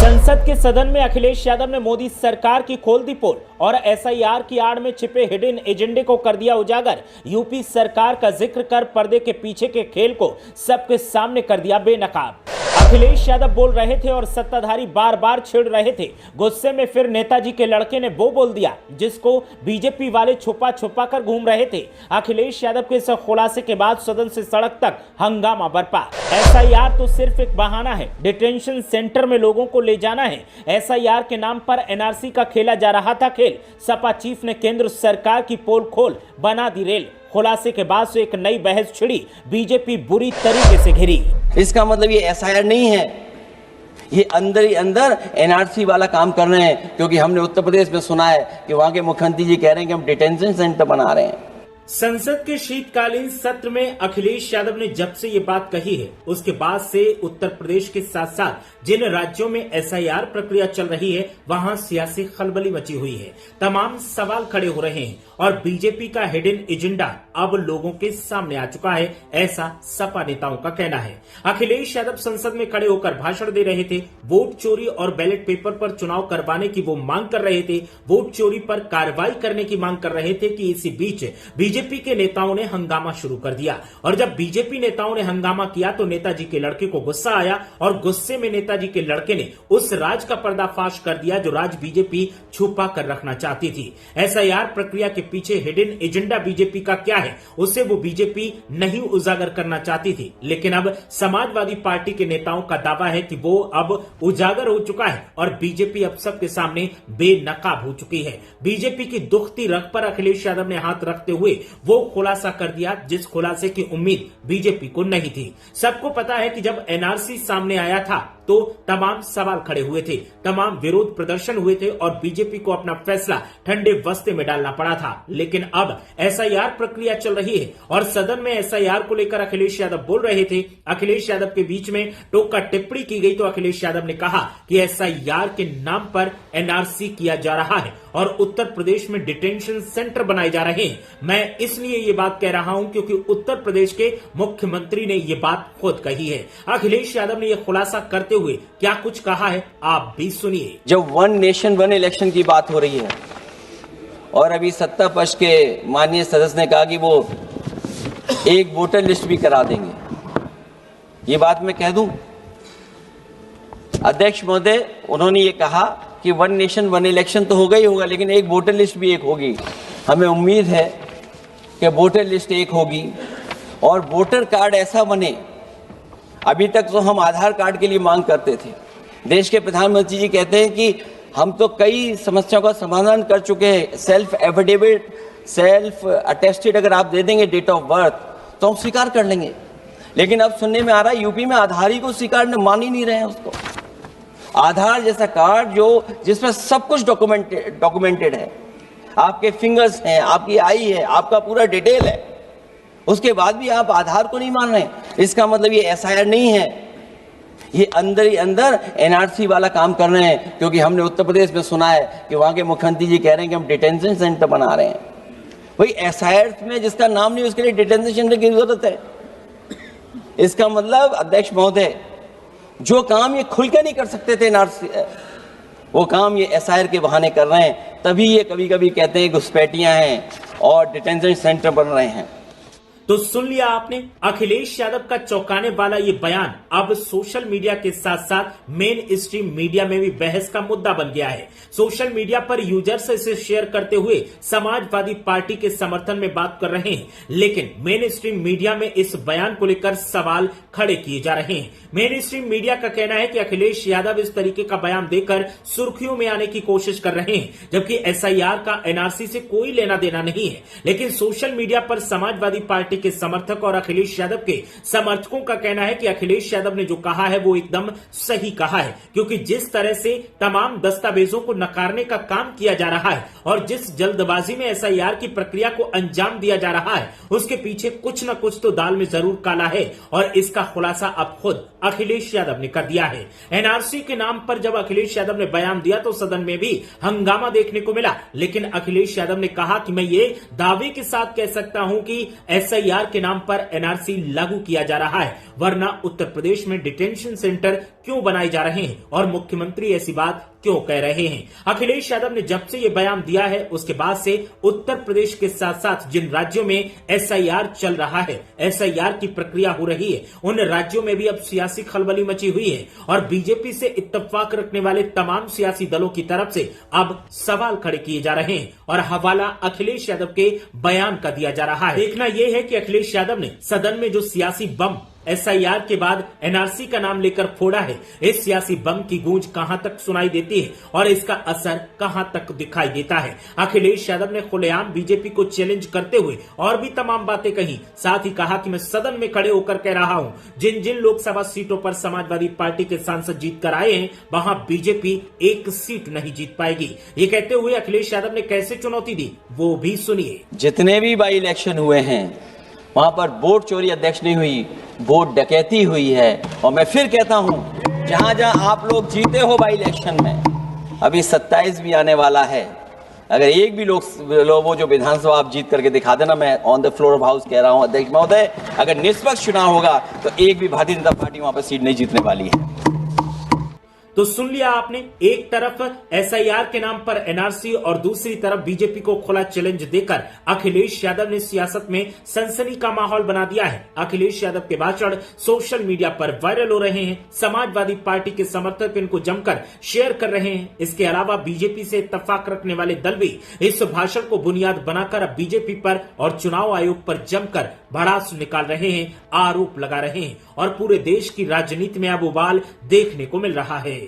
संसद के सदन में अखिलेश यादव ने मोदी सरकार की खोल दी पोल और एसआईआर की आड़ में छिपे हिडन एजेंडे को कर दिया उजागर। यूपी सरकार का जिक्र कर पर्दे के पीछे के खेल को सबके सामने कर दिया बेनकाब। अखिलेश यादव बोल रहे थे और सत्ताधारी बार बार छिड़ रहे थे। गुस्से में फिर नेताजी के लड़के ने वो बोल दिया जिसको बीजेपी वाले छुपा छुपा कर घूम रहे थे। अखिलेश यादव के इस खुलासे के बाद सदन से सड़क तक हंगामा बरपा। एसआईआर तो सिर्फ एक बहाना है, डिटेंशन सेंटर में लोगों को ले जाना है। एसआईआर के नाम पर एनआरसी का खेला जा रहा था खेल। सपा चीफ ने केंद्र सरकार की पोल खोल बना दी रेल। खुलासे के बाद से एक नई बहस छिड़ी, बीजेपी बुरी तरीके से घिरी। इसका मतलब ये एसआईआर नहीं है, ये अंदर ही अंदर एनआरसी वाला काम कर रहे हैं, क्योंकि हमने उत्तर प्रदेश में सुना है कि वहां के मुख्यमंत्री जी कह रहे हैं कि हम डिटेंशन सेंटर बना रहे हैं। संसद के शीतकालीन सत्र में अखिलेश यादव ने जब से ये बात कही है, उसके बाद से उत्तर प्रदेश के साथ साथ जिन राज्यों में एसआईआर प्रक्रिया चल रही है वहां सियासी खलबली मची हुई है। तमाम सवाल खड़े हो रहे हैं और बीजेपी का हिडन एजेंडा अब लोगों के सामने आ चुका है, ऐसा सपा नेताओं का कहना है। अखिलेश यादव संसद में खड़े होकर भाषण दे रहे थे। वोट चोरी और बैलेट पेपर पर चुनाव करवाने की वो मांग कर रहे थे। वोट चोरी पर कार्रवाई करने की मांग कर रहे थे कि इसी बीच बीजेपी के नेताओं ने हंगामा शुरू कर दिया। और जब बीजेपी नेताओं ने हंगामा किया तो नेताजी के लड़के को गुस्सा आया और गुस्से में नेताजी के लड़के ने उस राज का पर्दाफाश कर दिया जो राज बीजेपी छुपा कर रखना चाहती थी। एसआईआर प्रक्रिया के पीछे हिडन एजेंडा बीजेपी का क्या है, उसे वो बीजेपी नहीं उजागर करना चाहती थी। लेकिन अब समाजवादी पार्टी के नेताओं का दावा है कि वो अब उजागर हो चुका है और बीजेपी अब सबके सामने बेनकाब हो चुकी है। बीजेपी की दुखती रग पर अखिलेश यादव ने हाथ रखते हुए वो खुलासा कर दिया जिस खुलासे की उम्मीद बीजेपी को नहीं थी। सबको पता है कि जब एनआरसी सामने आया था तो तमाम सवाल खड़े हुए थे, तमाम विरोध प्रदर्शन हुए थे और बीजेपी को अपना फैसला ठंडे बस्ते में डालना पड़ा था। लेकिन अब एसआईआर प्रक्रिया चल रही है और सदन में एसआईआर को लेकर अखिलेश यादव बोल रहे थे। अखिलेश यादव के बीच में टोका टिप्पणी की गई तो अखिलेश यादव ने कहा कि एसआईआर के नाम पर एनआरसी किया जा रहा है और उत्तर प्रदेश में डिटेंशन सेंटर बनाए जा रहे हैं। मैं इसलिए ये बात कह रहा हूं क्योंकि उत्तर प्रदेश के मुख्यमंत्री ने ये बात खुद कही है। अखिलेश यादव ने यह खुलासा करते हुए क्या कुछ कहा है, आप भी सुनिए। जब वन नेशन वन इलेक्शन की बात हो रही है और अभी सत्ता पक्ष के माननीय सदस्य ने कहा कि वो एक वोटर लिस्ट भी करा देंगे, ये बात मैं कह दूं अध्यक्ष महोदय, उन्होंने ये कहा कि वन नेशन वन इलेक्शन तो होगा ही होगा, लेकिन एक वोटर लिस्ट भी एक होगी। हमें उम्मीद है कि वोटर लिस्ट एक होगी और वोटर कार्ड ऐसा बने। अभी तक तो हम आधार कार्ड के लिए मांग करते थे। देश के प्रधानमंत्री जी कहते हैं कि हम तो कई समस्याओं का समाधान कर चुके हैं। सेल्फ एफिडेविट, सेल्फ अटेस्टेड अगर आप दे देंगे डेट ऑफ बर्थ तो हम स्वीकार कर लेंगे। लेकिन अब सुनने में आ रहा है यूपी में आधार ही को स्वीकार मान ही नहीं रहे हैं उसको। आधार जैसा कार्ड जिसमें सब कुछ डॉक्यूमेंटेड है, आपके फिंगर्स हैं, आपकी आई है, आपका पूरा डिटेल है, उसके बाद भी आप आधार को नहीं मान रहे हैं। इसका मतलब ये एसआईआर नहीं है, ये अंदर ही अंदर एनआरसी वाला काम कर रहे हैं, क्योंकि हमने उत्तर प्रदेश में सुना है कि वहां के मुख्यमंत्री जी कह रहे हैं कि हम डिटेंशन सेंटर बना रहे हैं। वही एसआईआर में जिसका नाम नहीं उसके लिए डिटेंशन सेंटर की जरूरत है। इसका मतलब अध्यक्ष महोदय, जो काम ये खुल के नहीं कर सकते थे एनआरसी, वो काम ये एसआईआर के बहाने कर रहे हैं। तभी ये कभी कभी कहते हैं घुसपैठियां हैं और डिटेंशन सेंटर बन रहे हैं। तो सुन लिया आपने, अखिलेश यादव का चौंकाने वाला ये बयान अब सोशल मीडिया के साथ साथ मेन स्ट्रीम मीडिया में भी बहस का मुद्दा बन गया है। सोशल मीडिया पर यूजर्स इसे शेयर करते हुए समाजवादी पार्टी के समर्थन में बात कर रहे हैं, लेकिन मेन स्ट्रीम मीडिया में इस बयान को लेकर सवाल खड़े किए जा रहे हैं। मेन स्ट्रीम मीडिया का कहना है कि अखिलेश यादव इस तरीके का बयान देकर सुर्खियों में आने की कोशिश कर रहे हैं, जबकि एसआईआर का एनआरसी से कोई लेना देना नहीं है। लेकिन सोशल मीडिया पर समाजवादी पार्टी के समर्थक और अखिलेश यादव के समर्थकों का कहना है कि अखिलेश यादव ने जो कहा है वो एकदम सही कहा है, क्योंकि जिस तरह से तमाम दस्तावेजों को नकारने का काम किया जा रहा है और जिस जल्दबाजी में एसआईआर की प्रक्रिया को अंजाम दिया जा रहा है, उसके पीछे कुछ न कुछ तो दाल में जरूर काला है और इसका खुलासा अब खुद अखिलेश यादव ने कर दिया है। एनआरसी के नाम पर जब अखिलेश यादव ने बयान दिया तो सदन में भी हंगामा देखने को मिला, लेकिन अखिलेश यादव ने कहा कि मैं ये दावे के साथ कह सकता हूं कि एसआईआर एसआईआर के नाम पर एनआरसी लागू किया जा रहा है, वरना उत्तर प्रदेश में डिटेंशन सेंटर क्यों बनाए जा रहे हैं और मुख्यमंत्री ऐसी बात क्यों कह रहे हैं। अखिलेश यादव ने जब से ये बयान दिया है उसके बाद से उत्तर प्रदेश के साथ साथ जिन राज्यों में एसआईआर चल रहा है, एसआईआर की प्रक्रिया हो रही है, उन राज्यों में भी अब सियासी खलबली मची हुई है और बीजेपी से इत्तेफाक रखने वाले तमाम सियासी दलों की तरफ से अब सवाल खड़े किए जा रहे हैं और हवाला अखिलेश यादव के बयान का दिया जा रहा है। देखना यह है कि अखिलेश यादव ने सदन में जो सियासी बम एसआईआर के बाद एनआरसी का नाम लेकर फोड़ा है, इस सियासी बम की गूंज कहां तक सुनाई देती है और इसका असर कहां तक दिखाई देता है। अखिलेश यादव ने खुलेआम बीजेपी को चैलेंज करते हुए और भी तमाम बातें कही, साथ ही कहा कि मैं सदन में खड़े होकर कह रहा हूं, जिन जिन लोकसभा सीटों पर समाजवादी पार्टी के सांसद जीत कर आए हैं, वहां बीजेपी एक सीट नहीं जीत पाएगी। ये कहते हुए अखिलेश यादव ने कैसे चुनौती दी, वो भी सुनिए। जितने भी बाई इलेक्शन हुए हैं वहां पर वोट चोरी अध्यक्ष नहीं हुई, वोट डकैती हुई है। और मैं फिर कहता हूं, जहां जहां आप लोग जीते हो बाई इलेक्शन में, अभी 27 भी आने वाला है, अगर एक भी लोग वो जो विधानसभा आप जीत करके दिखा देना, मैं on the floor of house कह रहा हूं अध्यक्ष महोदय, अगर निष्पक्ष चुनाव होगा तो एक भी भारतीय जनता पार्टी वहां पर सीट नहीं जीतने वाली है। तो सुन लिया आपने, एक तरफ एसआईआर के नाम पर एनआरसी और दूसरी तरफ बीजेपी को खुला चैलेंज देकर अखिलेश यादव ने सियासत में सनसनी का माहौल बना दिया है। अखिलेश यादव के भाषण सोशल मीडिया पर वायरल हो रहे हैं, समाजवादी पार्टी के समर्थक इनको जमकर शेयर कर रहे हैं। इसके अलावा बीजेपी से इत्तेफाक रखने वाले दल भी इस भाषण को बुनियाद बनाकर अब बीजेपी पर और चुनाव आयोग पर जमकर भड़ास निकाल रहे हैं, आरोप लगा रहे हैं और पूरे देश की राजनीति में अब उबाल देखने को मिल रहा है।